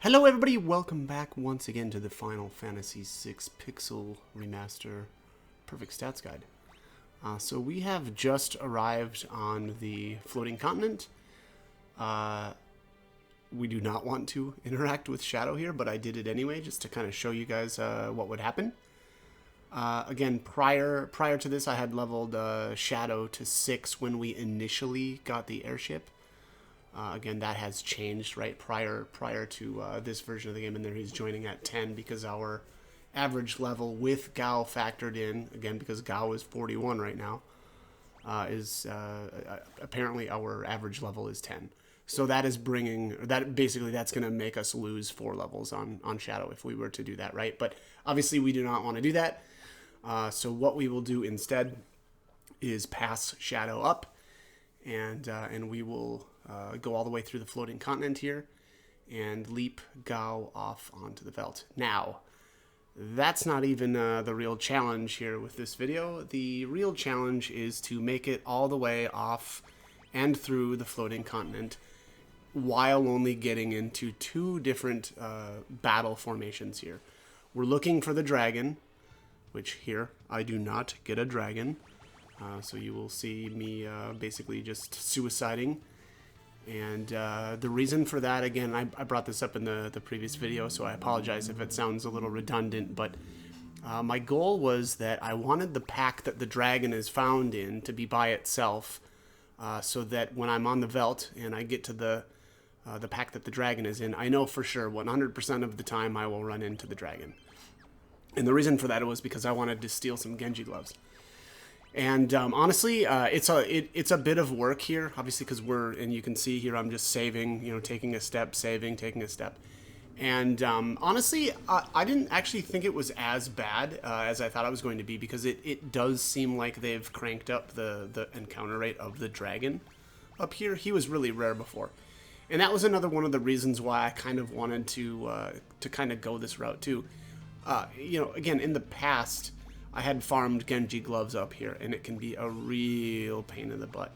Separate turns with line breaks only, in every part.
Hello everybody, welcome back once again to the Final Fantasy VI Pixel Remaster Perfect Stats Guide. So we have just arrived on the floating continent. We do not want to interact with Shadow here, but I did it anyway just to kind of show you guys what would happen. Again, prior to this I had leveled Shadow to 6 when we initially got the airship. Again, that has changed, right? Prior to this version of the game, and there he's joining at 10 because our average level with Gao factored in, again, because Gao is 41 right now, is apparently our average level is 10. So that is bringing, that's going to make us lose 4 levels on Shadow if we were to do that, right? But obviously we do not want to do that. So what we will do instead is pass Shadow up, and we will go all the way through the floating continent here and leap Gao off onto the Veldt. Now, that's not even the real challenge here with this video. The real challenge is to make it all the way off and through the floating continent while only getting into 2 different battle formations here. We're looking for the dragon, which here I do not get a dragon. So you will see me basically just suiciding. And the reason for that, again, I brought this up in the previous video, so I apologize if it sounds a little redundant, but my goal was that I wanted the pack that the dragon is found in to be by itself, so that when I'm on the Veldt and I get to the pack that the dragon is in, I know for sure 100% of the time I will run into the dragon. And the reason for that was because I wanted to steal some Genji gloves. And honestly, it's a bit of work here, obviously, because and you can see here I'm just saving, taking a step, saving, taking a step. And honestly, I didn't actually think it was as bad as I thought it was going to be, because it does seem like they've cranked up the encounter rate of the dragon up here. He was really rare before. And that was another one of the reasons why I kind of wanted to kind of go this route too. Again, in the past, I had farmed Genji gloves up here, and it can be a real pain in the butt.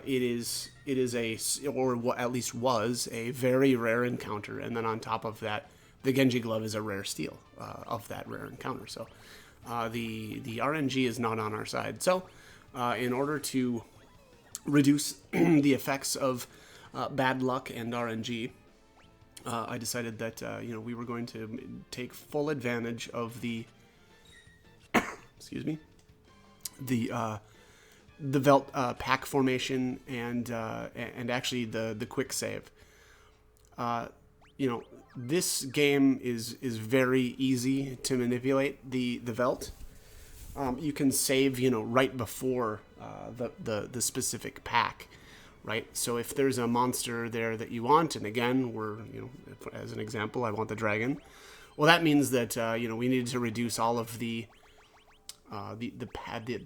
It is at least was a very rare encounter, and then on top of that, the Genji glove is a rare steal of that rare encounter. So the RNG is not on our side. So in order to reduce the effects of bad luck and RNG, I decided that we were going to take full advantage of the the Veldt pack formation and actually the quick save. This game is very easy to manipulate. The Veldt. You can save right before the specific pack, right? So if there's a monster there that you want, and again as an example, I want the dragon. Well, that means that we needed to reduce all of the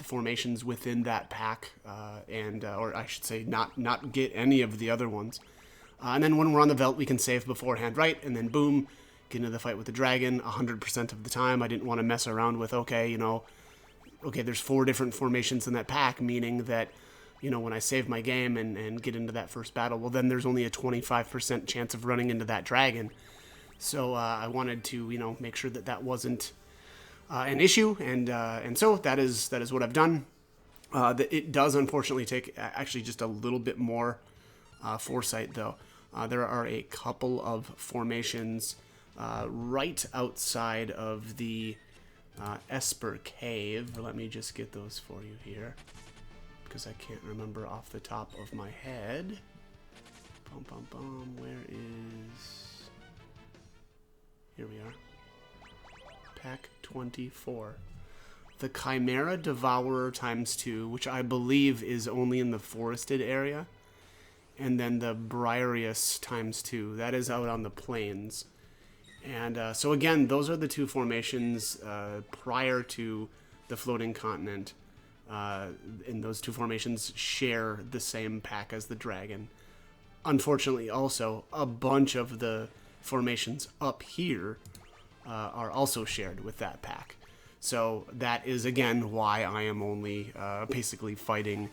formations within that pack, or I should say not get any of the other ones. And then when we're on the Veldt, we can save beforehand, right? And then boom, get into the fight with the dragon 100% of the time. I didn't want to mess around with, okay, there's 4 different formations in that pack, meaning that, when I save my game and get into that first battle, well, then there's only a 25% chance of running into that dragon. So I wanted to, make sure that wasn't an issue, and so that is what I've done. It does unfortunately take actually just a little bit more foresight, though. There are a couple of formations right outside of the Esper cave. Let me just get those for you here, because I can't remember off the top of my head. Where is... Here we are. Pack 24. The Chimera Devourer ×2, which I believe is only in the forested area. And then the Briareus ×2. That is out on the plains. And so again, those are the 2 formations prior to the floating continent. And those 2 formations share the same pack as the dragon. Unfortunately, also, a bunch of the formations up here are also shared with that pack. So that is, again, why I am only basically fighting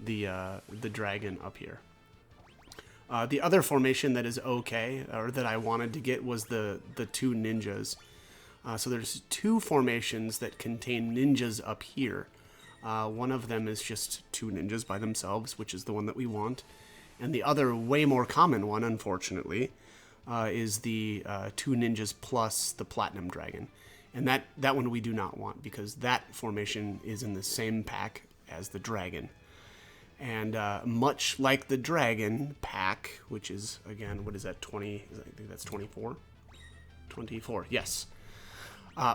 the dragon up here. The other formation that is okay, or that I wanted to get, was the two ninjas. So there's two formations that contain ninjas up here. One of them is just two ninjas by themselves, which is the one that we want. And the other, way more common one, unfortunately, is the two ninjas plus the platinum dragon. And that one we do not want, because that formation is in the same pack as the dragon. And much like the dragon pack, which is, again, what is that, 20? I think that's 24? 24, yes.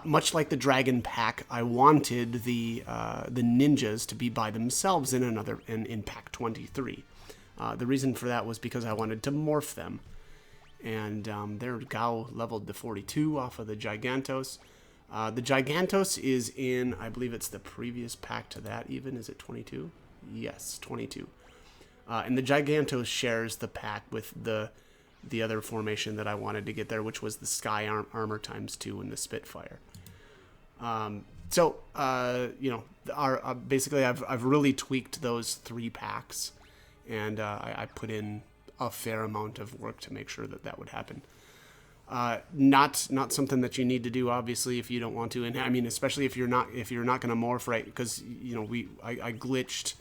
Much like the dragon pack, I wanted the ninjas to be by themselves in pack 23. The reason for that was because I wanted to morph them. And they're Gao leveled to 42 off of the Gigantos. The Gigantos is in, I believe it's the previous pack to that even. Is it 22? Yes, 22. And the Gigantos shares the pack with the other formation that I wanted to get there, which was the Sky Armor ×2 and the Spitfire. Basically I've really tweaked those 3 packs, and I put in a fair amount of work to make sure that would happen. Not something that you need to do, obviously, if you don't want to, and I mean, especially if you're not going to morph, right? Because I glitched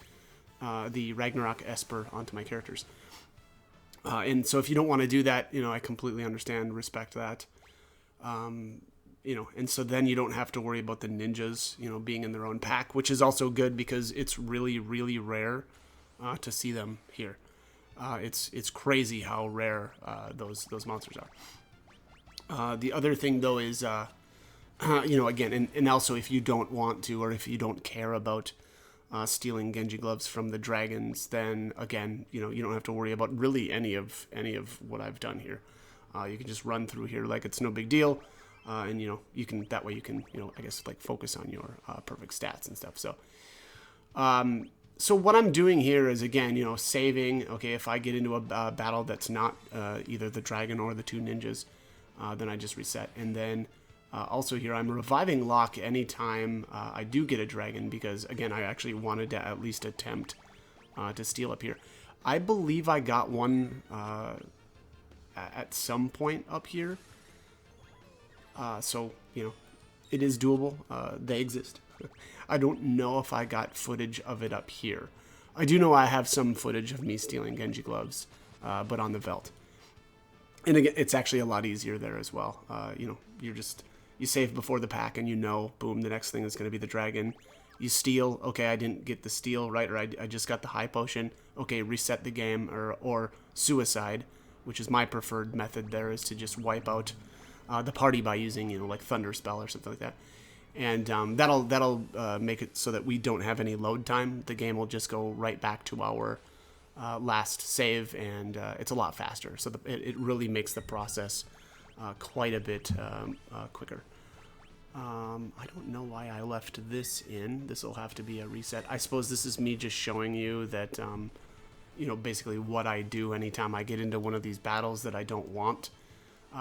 the Ragnarok Esper onto my characters, and so if you don't want to do that, I completely understand, respect that, and so then you don't have to worry about the ninjas, being in their own pack, which is also good because it's really, really rare to see them here. It's crazy how rare those monsters are. The other thing, though, is, again, and also if you don't want to, or if you don't care about stealing Genji gloves from the dragons, then again, you don't have to worry about really any of what I've done here. You can just run through here like it's no big deal, and you can I guess, like, focus on your perfect stats and stuff. So. So what I'm doing here is, again, saving. Okay, if I get into a battle that's not either the dragon or the two ninjas, then I just reset. And then also here, I'm reviving Locke anytime I do get a dragon, because, again, I actually wanted to at least attempt to steal up here. I believe I got one at some point up here. So, it is doable. They exist. I don't know if I got footage of it up here. I do know I have some footage of me stealing Genji gloves, but on the Veld. And again, it's actually a lot easier there as well. You save before the pack, and boom, the next thing is going to be the dragon. You steal, okay, I didn't get the steal, right, or I just got the high potion. Okay, reset the game, or suicide, which is my preferred method there, is to just wipe out the party by using, like Thunder Spell or something like that. And that'll make it so that we don't have any load time. The game will just go right back to our last save, and it's a lot faster. So it really makes the process quite a bit quicker. I don't know why I left this in. This will have to be a reset. I suppose this is me just showing you that, basically what I do anytime I get into one of these battles that I don't want.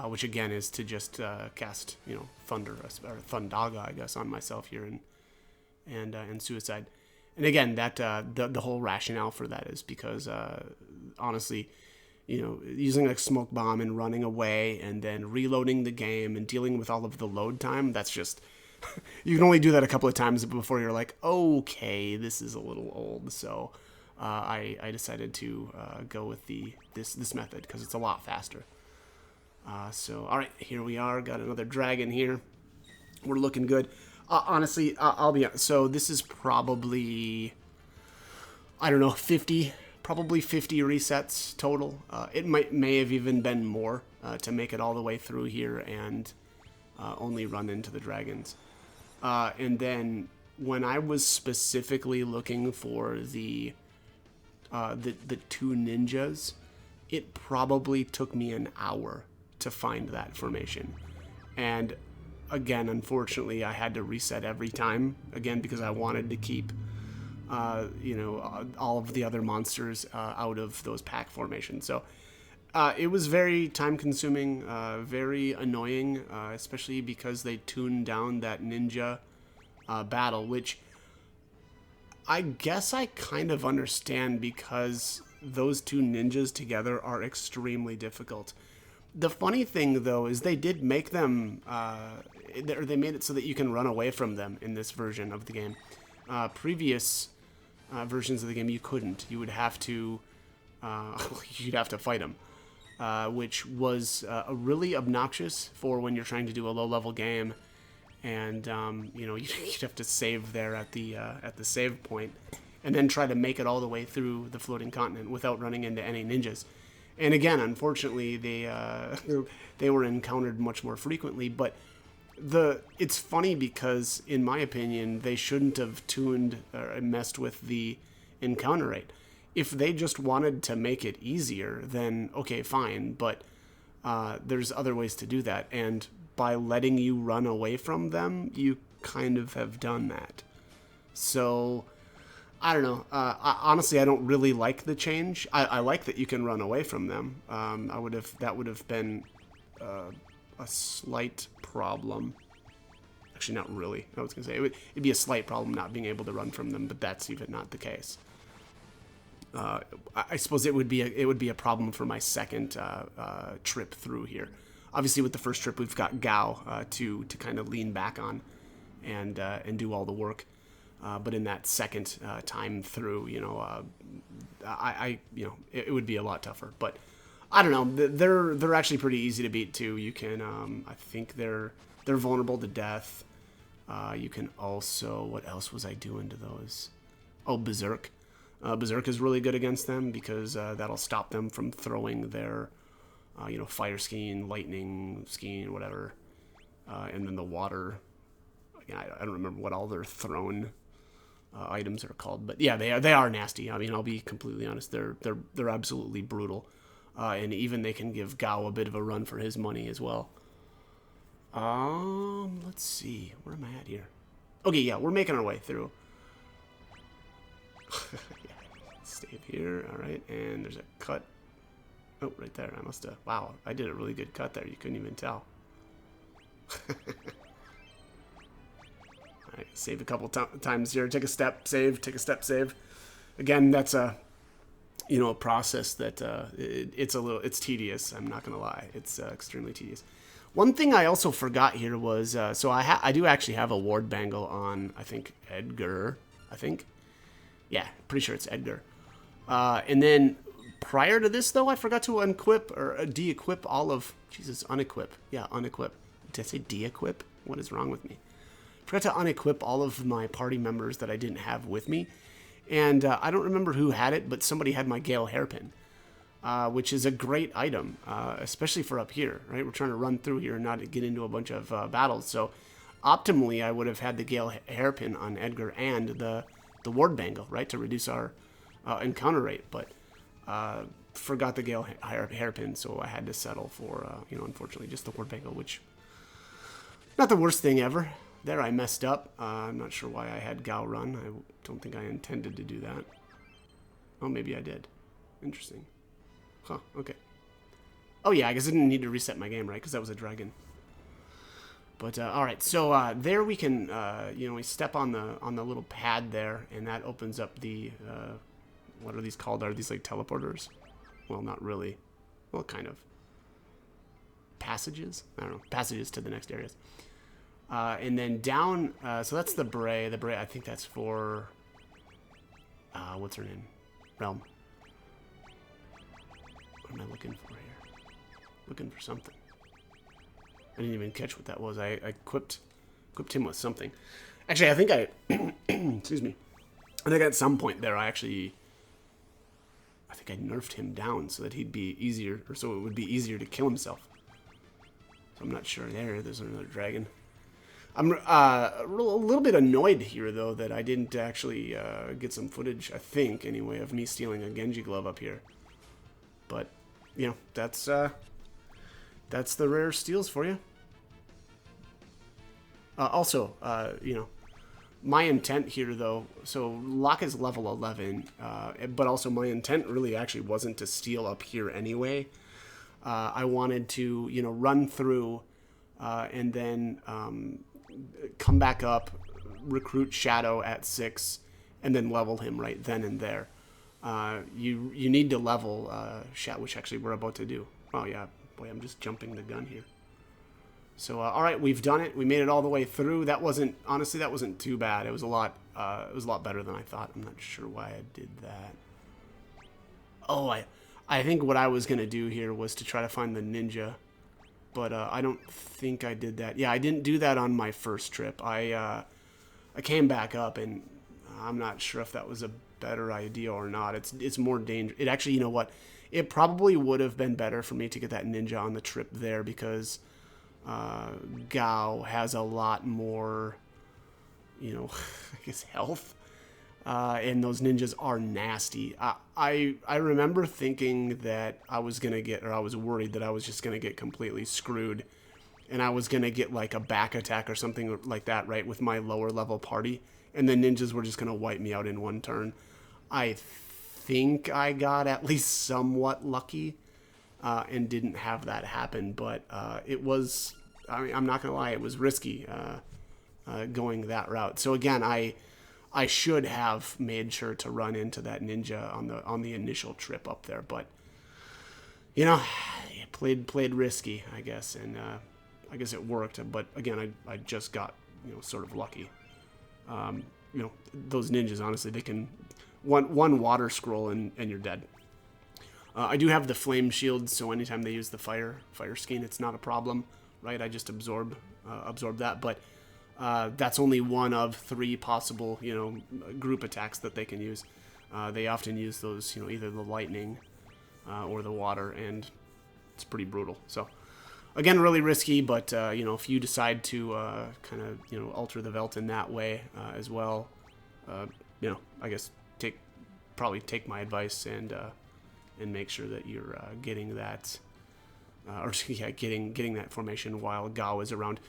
Which again is to just cast, Thunder or Thundaga, I guess, on myself here and suicide. And again, that the whole rationale for that is because honestly, using a smoke bomb and running away and then reloading the game and dealing with all of the load time, that's just you can only do that a couple of times before you're like, okay, this is a little old. So I decided to go with this method because it's a lot faster. So, all right, here we are. Got another dragon here. We're looking good. Honestly, I'll be honest. So this is probably, I don't know, 50 resets total. It may have even been more to make it all the way through here and only run into the dragons. And then when I was specifically looking for the two ninjas, it probably took me an hour to find that formation. And again, unfortunately, I had to reset every time, again, because I wanted to keep all of the other monsters out of those pack formations. So it was very time consuming, very annoying, especially because they tuned down that ninja battle, which I guess I kind of understand, because those two ninjas together are extremely difficult. The funny thing, though, is they did make them, or they made it so that you can run away from them in this version of the game. Previous versions of the game, you couldn't. You would have to, you'd have to fight them, which was really obnoxious for when you're trying to do a low-level game, and you know, you'd have to save there at the save point, and then try to make it all the way through the floating continent without running into any ninjas. And again, unfortunately, they were encountered much more frequently. But it's funny because, in my opinion, they shouldn't have tuned or messed with the encounter rate. If they just wanted to make it easier, then okay, fine. But there's other ways to do that, and by letting you run away from them, you kind of have done that. So I don't know. Honestly, I don't really like the change. I like that you can run away from them. That would have been a slight problem. Actually, not really. I was gonna say it'd be a slight problem not being able to run from them, but that's even not the case. I suppose it would be a problem for my second trip through here. Obviously, with the first trip, we've got Gao to kind of lean back on and do all the work. But in that second time through, you know, it would be a lot tougher. But I don't know. They're actually pretty easy to beat too. You can, I think they're vulnerable to death. You can also, what else was I doing to those? Oh, Berserk. Berserk is really good against them because that'll stop them from throwing their, fire skiing, lightning skiing, whatever, and then the water. Again, I don't remember what all their thrown items are called, but yeah, they are nasty. I mean, I'll be completely honest; they're absolutely brutal, and even they can give Gao a bit of a run for his money as well. Let's see, where am I at here? Okay, yeah, we're making our way through. Yeah, save here, all right, and there's a cut. Oh, right there. I must have. Wow, I did a really good cut there. You couldn't even tell. All right, save a couple times here. Take a step, save. Take a step, save. Again, that's a process that it's tedious. I'm not gonna lie, it's extremely tedious. One thing I also forgot here was so I do actually have a ward bangle on. I think Edgar. Yeah, pretty sure it's Edgar. And then prior to this, though, I forgot to unequip or de-equip all of unequip. Yeah, unequip. Did I say de-equip? What is wrong with me? Forgot to unequip all of my party members that I didn't have with me. And I don't remember who had it, but somebody had my Gale hairpin, which is a great item, especially for up here, right? We're trying to run through here and not get into a bunch of battles. So optimally, I would have had the Gale hairpin on Edgar and the ward bangle, right, to reduce our encounter rate. But forgot the Gale hairpin, so I had to settle for, unfortunately, just the ward bangle, which not the worst thing ever. There, I messed up. I'm not sure why I had Gao run. I don't think I intended to do that. Oh, maybe I did. Interesting. Huh, okay. Oh, yeah, I guess I didn't need to reset my game, right? Because that was a dragon. But, all right, so there we can, we step on the little pad there, and that opens up the, what are these called? Are these, like, teleporters? Well, not really. Well, kind of. Passages? I don't know. Passages to the next areas. And then down, so that's the Bray. The Bray, I think that's for, what's her name? Realm. What am I looking for here? Looking for something. I didn't even catch what that was. I equipped him with something. Actually, I think excuse me. I think at some point there, I think I nerfed him down so that he'd be easier, or so it would be easier to kill himself. So I'm not sure. There's another dragon. I'm a little bit annoyed here, though, that I didn't actually get some footage, I think, anyway, of me stealing a Genji glove up here. But, that's the rare steals for you. Also, my intent here, though, so Locke is level 11, but also my intent really actually wasn't to steal up here anyway. I wanted to, run through and then come back up, recruit Shadow at 6, and then level him right then and there. you need to level which actually we're about to do. Oh yeah, boy, I'm just jumping the gun here. So all right, we've done it. We made it all the way through. Honestly, that wasn't too bad. It was a lot better than I thought. I'm not sure why I did that. Oh, I think what I was gonna do here was to try to find the ninja, but I don't think I did that. Yeah, I didn't do that on my first trip. I came back up, and I'm not sure if that was a better idea or not. It's more dangerous. It actually, you know what? It probably would have been better for me to get that ninja on the trip there, because Gao has a lot more, you know, I guess health, and those ninjas are nasty. I remember thinking that I was worried that I was just gonna get completely screwed, and I was gonna get like a back attack or something like that, right, with my lower level party, and the ninjas were just gonna wipe me out in one turn. I think I got at least somewhat lucky. And didn't have that happen, but it was, I mean, I'm not gonna lie, it was risky going that route. So again, I should have made sure to run into that ninja on the initial trip up there, but you know, played risky, I guess, and I guess it worked. But again, I just got, you know, sort of lucky. You know, those ninjas, honestly, they can one water scroll and you're dead. I do have the flame shield, so anytime they use the fire skin, it's not a problem, right? I just absorb that, but that's only one of 3 possible, you know, group attacks that they can use. They often use those, you know, either the lightning or the water, and it's pretty brutal. So again, really risky, but you know, if you decide to kind of, you know, alter the Velt in that way as well, you know, I guess probably take my advice and make sure that you're getting that, getting that formation while Gao is around.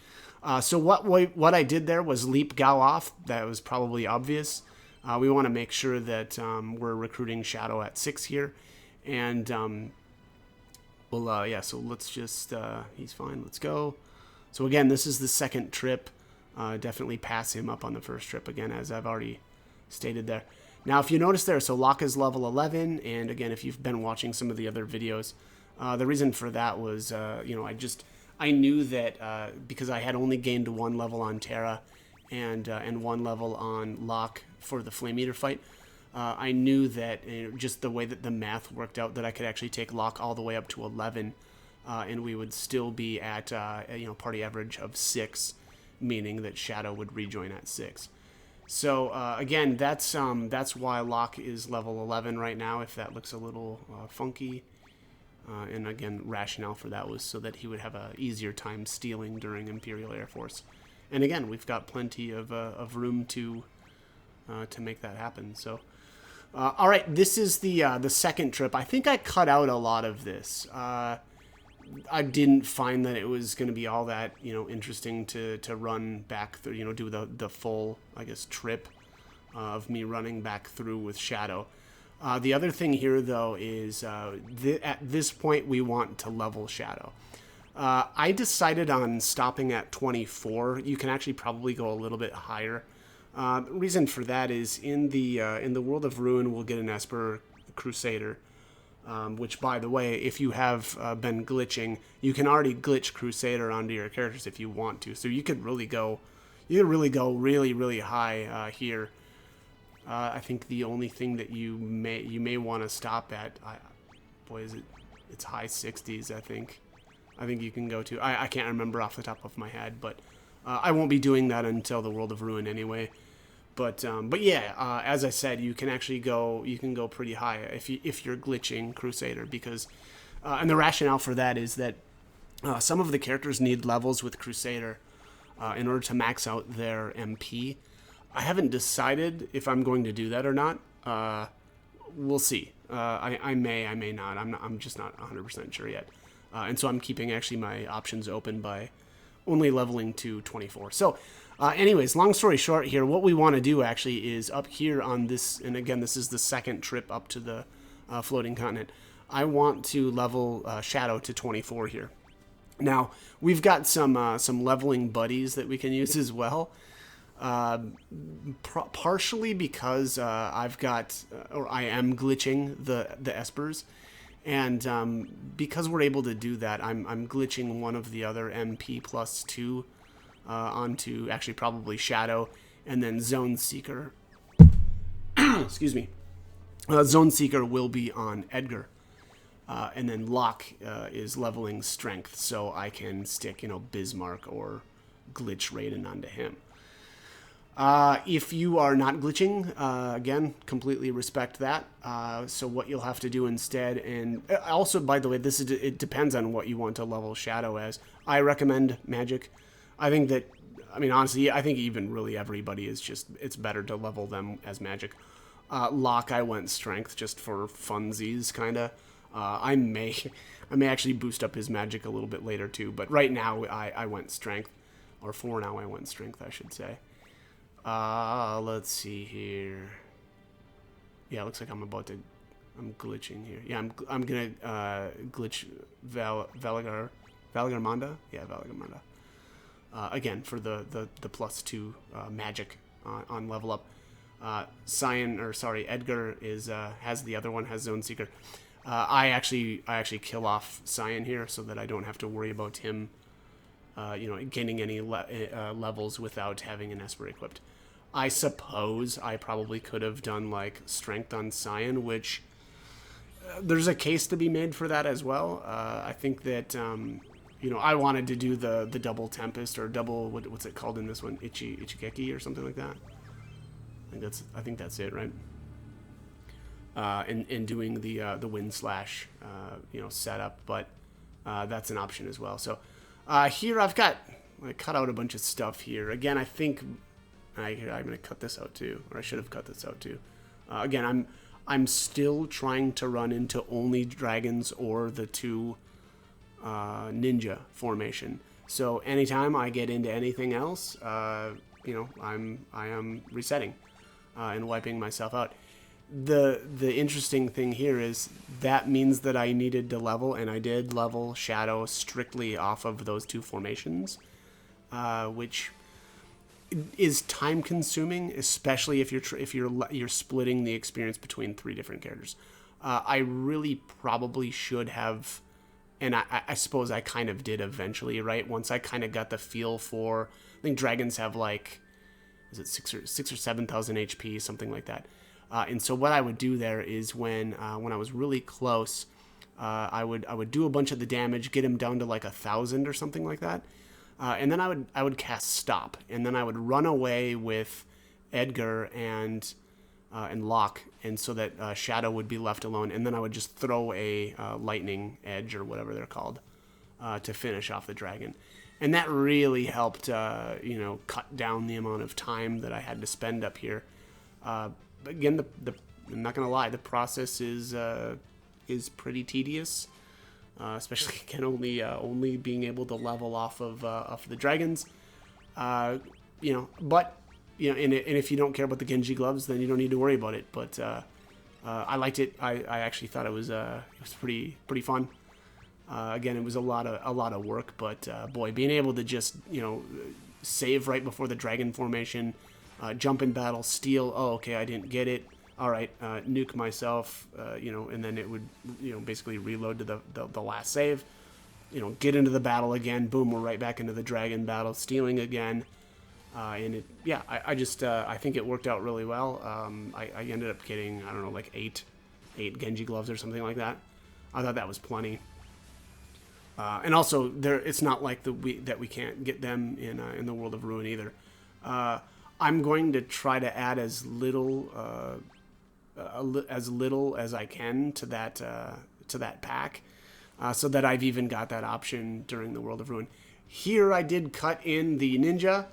So what I did there was leap Gao off. That was probably obvious. We want to make sure that we're recruiting Shadow at 6 here, and yeah. So let's just he's fine. Let's go. So again, this is the second trip. Definitely pass him up on the first trip again, as I've already stated there. Now, if you notice there, so Locke is level 11, and again, if you've been watching some of the other videos, the reason for that was, you know, I knew that because I had only gained 1 level on Terra and 1 level on Locke for the Flame Eater fight, I knew that just the way that the math worked out, that I could actually take Locke all the way up to 11, and we would still be at, you know, party average of 6, meaning that Shadow would rejoin at 6. So again, that's why Locke is level 11 right now, if that looks a little funky. And again, rationale for that was so that he would have a easier time stealing during Imperial Air Force. And again, we've got plenty of room to make that happen. So, all right, this is the second trip. I think I cut out a lot of this. I didn't find that it was going to be all that, you know, interesting to run back through, you know, do the full, I guess, trip of me running back through with Shadow. The other thing here, though, is at this point we want to level Shadow. I decided on stopping at 24. You can actually probably go a little bit higher. The reason for that is in the World of Ruin, we'll get an Esper Crusader. Which, by the way, if you have been glitching, you can already glitch Crusader onto your characters if you want to. So you could really go really high here. I think the only thing that you may want to stop at, it's high 60s. I think you can go to. I can't remember off the top of my head, but I won't be doing that until the World of Ruin anyway. But yeah, as I said, you can actually go pretty high if you're glitching Crusader, because and the rationale for that is that some of the characters need levels with Crusader in order to max out their MP. I haven't decided if I'm going to do that or not. We'll see. I may not. I'm just not 100% sure yet. And so I'm keeping actually my options open by only leveling to 24. So anyways, long story short here, what we want to do actually is up here on this, and again, this is the second trip up to the floating continent. I want to level Shadow to 24 here. Now, we've got some leveling buddies that we can use as well. Partially because I've got, or I am glitching the espers, and because we're able to do that, I'm glitching one of the other MP plus 2 onto actually probably Shadow, and then Zone Seeker. Excuse me. Zone Seeker will be on Edgar. And then Locke is leveling Strength, so I can stick, Bismarck or Glitch Raiden onto him. If you are not glitching, again, completely respect that. So what you'll have to do instead, and also, by the way, it depends on what you want to level Shadow as. I recommend Magic. I think that, honestly, I think even really everybody it's better to level them as Magic. Locke, I went Strength just for funsies, kind of. I may actually boost up his Magic a little bit later too, but right now I went Strength, or for now I went Strength, I should say. Let's see here. Yeah, it looks like I'm glitching here. Yeah, I'm gonna glitch Valagarmanda. Yeah, Valagarmanda. Again, for the plus 2 magic on level up. Edgar has the other one, has Zone Seeker. I actually kill off Cyan here so that I don't have to worry about him, gaining any levels without having an Esper equipped. I suppose I probably could have done like Strength on Cyan, which there's a case to be made for that as well. I think that I wanted to do the double Tempest or double what's it called in this one, Ichigeki or something like that. I think that's it, right? And doing the Wind Slash setup, but that's an option as well. So here I cut out a bunch of stuff here. Again, I think I'm gonna cut this out too, or I should have cut this out too. Again, I'm still trying to run into only dragons or the 2 ninja formation. So anytime I get into anything else, I am resetting and wiping myself out. The interesting thing here is that means that I needed to level, and I did level Shadow strictly off of those 2 formations, which is time consuming, especially if you're splitting the experience between 3 different characters. I really probably should have, and I suppose I kind of did eventually, right? Once I kind of got the feel for, I think dragons have like, is it 6 or 7,000 HP, something like that. And so what I would do there is when I was really close, I would do a bunch of the damage, get him down to like 1,000 or something like that, and then I would cast Stop, and then I would run away with Edgar and Locke, and so that Shadow would be left alone, and then I would just throw a Lightning Edge or whatever they're called to finish off the dragon. And that really helped, cut down the amount of time that I had to spend up here. Again, I'm not gonna lie, the process is pretty tedious, especially again only being able to level off of the dragons. But and if you don't care about the Genji gloves, then you don't need to worry about it. But I liked it. I actually thought it was pretty fun. Again, it was a lot of work, but boy, being able to just save right before the dragon formation. Jump in battle, steal. Oh, okay, I didn't get it. All right, nuke myself. And then it would, basically reload to the last save. Get into the battle again. Boom, we're right back into the dragon battle, stealing again. I think it worked out really well. I ended up getting, I don't know, like eight Genji gloves or something like that. I thought that was plenty. And also, it's not like that we can't get them in the World of Ruin either. I'm going to try to add as little as I can to that pack, so that I've even got that option during the World of Ruin. Here I did cut in the ninja,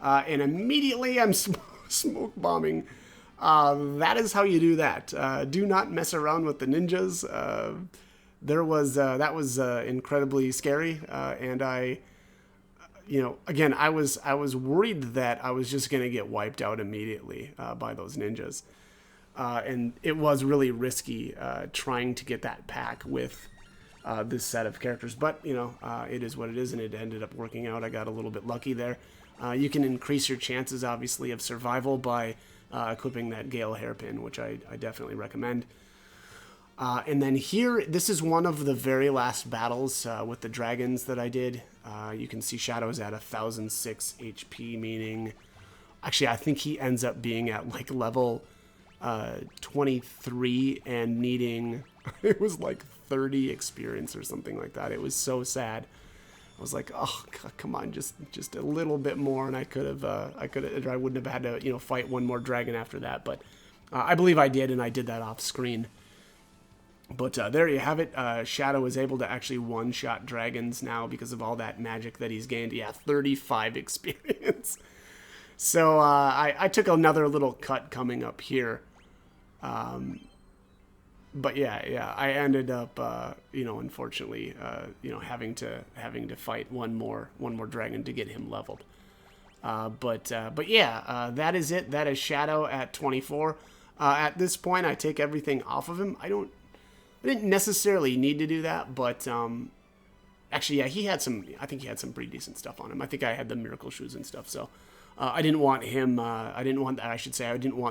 and immediately I'm smoke bombing. That is how you do that. Do not mess around with the ninjas. That was incredibly scary, and again, I was worried that I was just going to get wiped out immediately by those ninjas. And it was really risky trying to get that pack with this set of characters. But, you know, it is what it is, and it ended up working out. I got a little bit lucky there. You can increase your chances, obviously, of survival by equipping that Gale hairpin, which I definitely recommend. And then here, this is one of the very last battles with the dragons that I did. You can see Shadow's at 1006 HP, meaning... Actually, I think he ends up being at, like, level 23 and needing... It was, like, 30 experience or something like that. It was so sad. I was like, oh, God, come on, just a little bit more, and I wouldn't have had to, you know, fight one more dragon after that. But I believe I did, and I did that off screen. But there you have it. Shadow is able to actually one-shot dragons now because of all that magic that he's gained. Yeah, 35 experience. So I took another little cut coming up here. But yeah, I ended up, you know, unfortunately, you know, having to fight one more dragon to get him leveled. But yeah, that is it. That is Shadow at 24. At this point, I take everything off of him. I didn't necessarily need to do that, but actually, yeah, I think he had some pretty decent stuff on him. I think I had the miracle shoes and stuff, so I didn't want him, I didn't want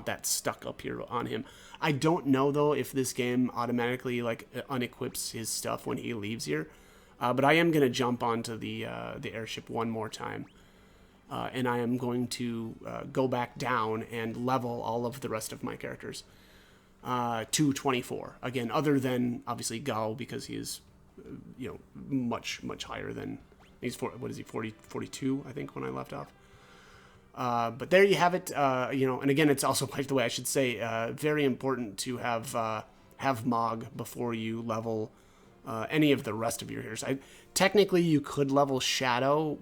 that stuck up here on him. I don't know, though, if this game automatically, like, unequips his stuff when he leaves here, but I am going to jump onto the airship one more time, and I am going to go back down and level all of the rest of my characters. To 24. Again, other than, obviously, Gao, because he is, you know, much higher than... He's, 42, I think, when I left off. But there you have it. You know, and again, it's also, by the way, I should say, very important to have Mog before you level any of the rest of your heroes. Technically, you could level Shadow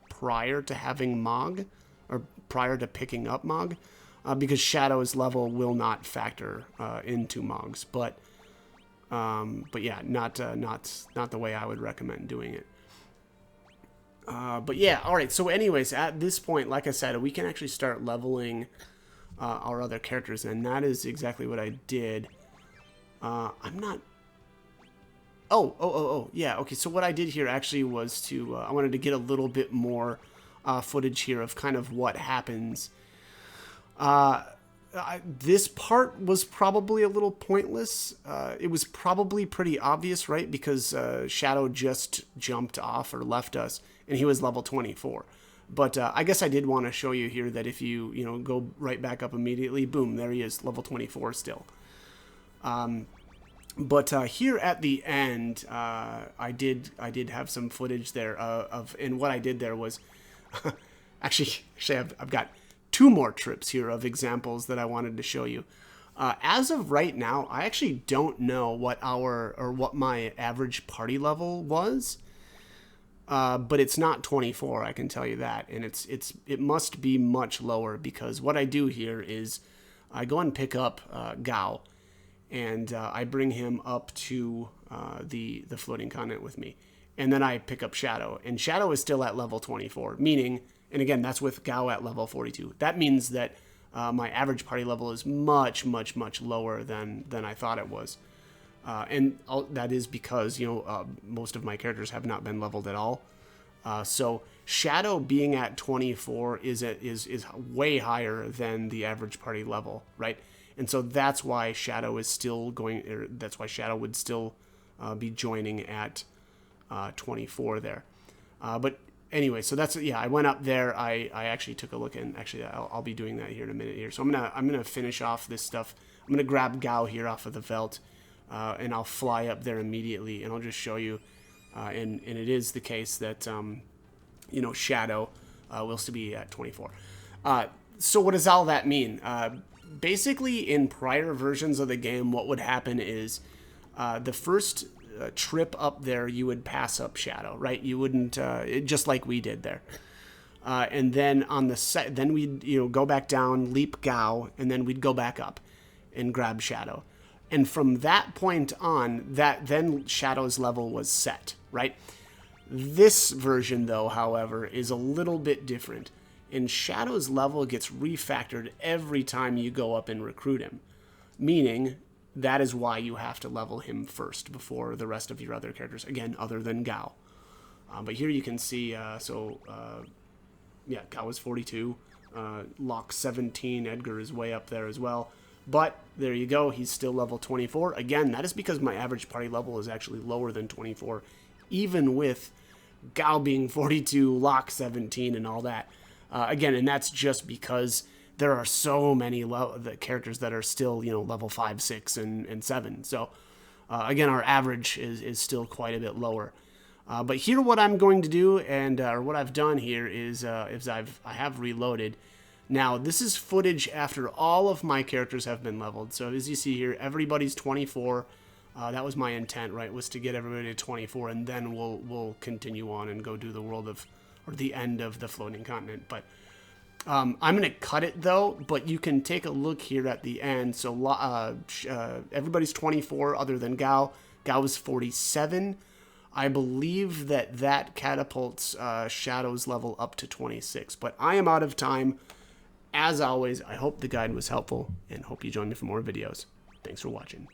prior to having Mog, or prior to picking up Mog. Because Shadow's level will not factor into Mog's, but yeah, not the way I would recommend doing it. But yeah, all right. So, anyways, at this point, like I said, we can actually start leveling our other characters, and that is exactly what I did. I'm not. Oh, yeah. Okay. So what I did here actually was to I wanted to get a little bit more footage here of kind of what happens. This part was probably a little pointless. It was probably pretty obvious, right? Because Shadow just jumped off or left us, and he was level 24. But I guess I did want to show you here that if you know, go right back up immediately, boom, there he is, level 24 still. But here at the end, I did have some footage there and what I did there was actually I've got 2 more trips here of examples that I wanted to show you. As of right now, I actually don't know what my average party level was, but it's not 24. I can tell you that, and it must be much lower, because what I do here is I go and pick up Gao, and I bring him up to the floating continent with me, and then I pick up Shadow, and Shadow is still at level 24, meaning. And again, that's with Gao at level 42. That means that my average party level is much lower than I thought it was. And that is because, you know, most of my characters have not been leveled at all. So Shadow being at 24 is way higher than the average party level, right? And so that's why Shadow is still that's why Shadow would still be joining at 24 there. But anyway, so that's, yeah, I went up there. I actually took a look, and actually I'll be doing that here in a minute here. So I'm gonna finish off this stuff. I'm gonna grab Gao here off of the Veld, and I'll fly up there immediately, and I'll just show you. And it is the case that you know, Shadow will still be at 24. So what does all that mean? Basically, in prior versions of the game, what would happen is the first trip up there, you would pass up Shadow, right? You wouldn't, just like we did there. And then on the then we'd, you know, go back down, leap Gao, and then we'd go back up and grab Shadow. And from that point on, then Shadow's level was set, right? This version, though, however, is a little bit different. And Shadow's level gets refactored every time you go up and recruit him. Meaning, that is why you have to level him first before the rest of your other characters, again, other than Gao. But here you can see, yeah, Gao is 42, Locke 17, Edgar is way up there as well. But there you go, he's still level 24. Again, that is because my average party level is actually lower than 24, even with Gao being 42, Locke 17, and all that. Again, and that's just because there are so many the characters that are still, level 5, 6, and 7. So, again, our average is still quite a bit lower. But here what I'm going to do, and or what I've done here is I have reloaded. Now, this is footage after all of my characters have been leveled. So as you see here, everybody's 24. That was my intent, right, was to get everybody to 24, and then we'll continue on and go do the the end of the floating continent. But I'm going to cut it, though, but you can take a look here at the end. So everybody's 24 other than Gao. Gao is 47. I believe that catapults Shadow's level up to 26. But I am out of time. As always, I hope the guide was helpful, and hope you join me for more videos. Thanks for watching.